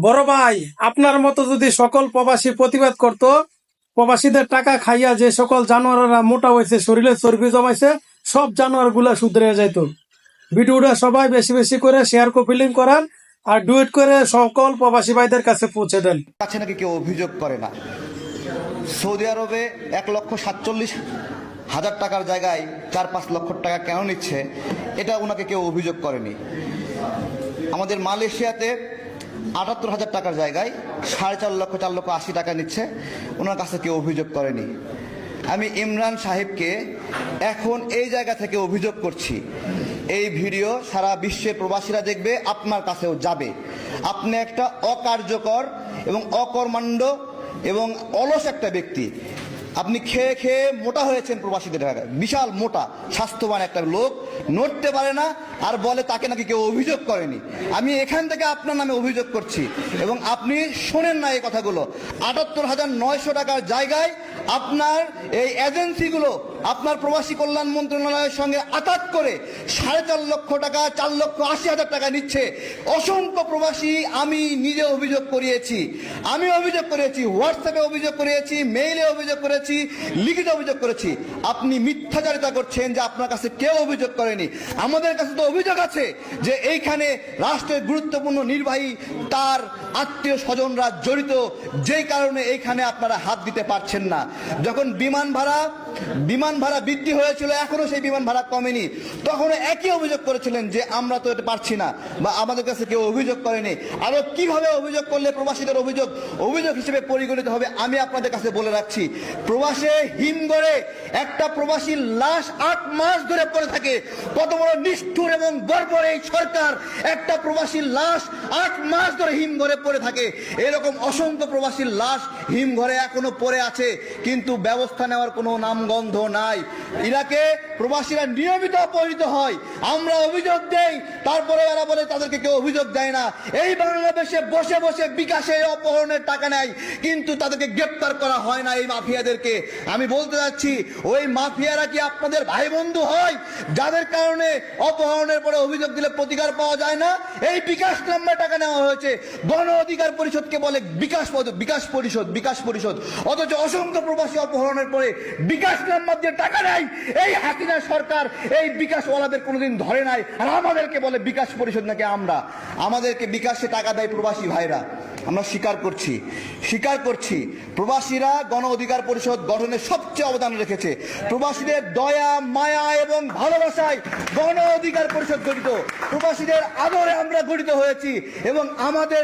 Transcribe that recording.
বড় ভাই, আপনার মতো যদি সকল প্রবাসী প্রতিবাদ করত, প্রবাসীদের টাকা খাইয়া যে সকল জানোয়াররা মোটা হয়েছে, শরীরে চর্বি জমাইছে, সব জানোয়ার গুলা শুধরে যাইতো। ভিডিওটা সবাই বেশি বেশি করে শেয়ার কপিলিং করান আর ডুয়েট করে সকল প্রবাসী ভাইদের কাছে পৌঁছে দেন। কাছে নাকি কেউ অভিযোগ করে না। সৌদি আরবে 1,47,000 টাকার জায়গায় 4-5 লক্ষ টাকা কেন নিচ্ছে, এটা ওনাকে কেউ অভিযোগ করেনি। আমাদের মালয়েশিয়াতে 78,000 টাকার জায়গায় 4.5 লক্ষ 4,80,000 টাকা নিচ্ছে, ওনার কাছে কেউ অভিযোগ করেনি। আমি ইমরান সাহেবকে এখন এই জায়গা থেকে অভিযোগ করছি, এই ভিডিও সারা বিশ্বের প্রবাসীরা দেখবে, আপনার কাছেও যাবে। আপনি একটা অকার্যকর এবং অকর্মাণ্ড এবং অলস একটা ব্যক্তি। আপনি খেয়ে খেয়ে মোটা হয়েছেন প্রবাসীদের টাকায়, বিশাল মোটা স্বাস্থ্যবান একটা লোক, নড়তে পারে না আর বলে তাকে নাকি কেউ অভিযোগ করেনি। আমি এখান থেকে আপনার নামে অভিযোগ করছি এবং আপনি শোনেন না এই কথাগুলো। 78,900 টাকার জায়গায় আপনার এই এজেন্সিগুলো আপনার প্রবাসী কল্যাণ মন্ত্রণালয়ের সঙ্গে আঘাত করে 4.5 লক্ষ টাকা 4,80,000 টাকা নিচ্ছে। অসংখ্য প্রবাসী, আমি নিজে অভিযোগ করিয়েছি, হোয়াটসঅ্যাপে অভিযোগ করিয়েছি, মেইলে অভিযোগ করেছি, লিখিত অভিযোগ করেছি। আপনি মিথ্যাচারিতা করছেন যে আপনার কাছে কেউ অভিযোগ করেনি। আমাদের কাছে তো অভিযোগ আছে যে এইখানে রাষ্ট্রের গুরুত্বপূর্ণ নির্বাহী তার আত্মীয় স্বজনরা জড়িত, যেই কারণে এইখানে আপনারা হাত দিতে পারছেন না। যখন বিমান ভাড়া বৃদ্ধি হয়েছিল, এখনো সেই বিমান ভাড়া কমেনি, তখন একই অভিযোগ করেছিলেন যে আমরা তো এটা পারছি না বা আমাদের কাছে কেউ অভিযোগ করেনি। আরো কিভাবে অভিযোগ করলে প্রবাসীদের অভিযোগ হিসেবে পরিগণিত হবে আমি আপনাদের কাছে বলে রাখছি। প্রবাসে হিমঘরে একটা প্রবাসীর লাশ 8 মাস ধরে পড়ে থাকে। কত বড় নিষ্ঠুর এবং বর্বর এই সরকার! একটা প্রবাসীর লাশ 8 মাস ধরে হিমঘরে পড়ে থাকে। এরকম অসংখ্য প্রবাসীর লাশ হিমঘরে এখনো পড়ে আছে, কিন্তু ব্যবস্থা নেওয়ার কোনো নামগন্ধ নাই। ইরাকে প্রবাসীরা নিয়মিত অপহৃত হয়, আমরা অভিযোগ দেই, তারপরে এরা বলে তাদেরকে কেউ অভিযোগ দেয় না। এই বাংলাদেশে বসে বসে বিকাশে অপহরণের টাকা নেয়, কিন্তু তাদেরকে গ্রেপ্তার করা হয় না। এই মাফিয়াদেরকে আমি বলতে যাচ্ছি, ওই মাফিয়ারা কি আপনাদের ভাই বন্ধু হয়, যাদের কারণে অপহরণের পরে অভিযোগ দিলে প্রতিকার পাওয়া যায় না? এই বিকাশ নাম্বার টাকা নেওয়া হয়েছে, গণ অধিকার পরিষদকে বলে বিকাশ পরিষদ, অথচ অসংখ্য প্রবাসী অপহরণের পরে বিকাশ নাম্বার দিয়ে টাকা নেয়। এই হাসিনা সরকার এই বিকাশওয়ালাদের কোনোদিন ধরে নাই, আর আমাদেরকে বলে বিকাশ পরিষদ নাকি আমাদেরকে বিকাশে টাকা দেয় প্রবাসী ভাইরা। আমরা স্বীকার করছি প্রবাসীরা গণ অধিকার পরিষদ গঠনে সবচেয়ে অবদান রেখেছে। প্রবাসীদের দয়া, মায়া এবং ভালোবাসায় গণ অধিকার পরিষদ গঠিত, প্রবাসীদের আদরে আমরা গঠিত হয়েছি এবং আমাদের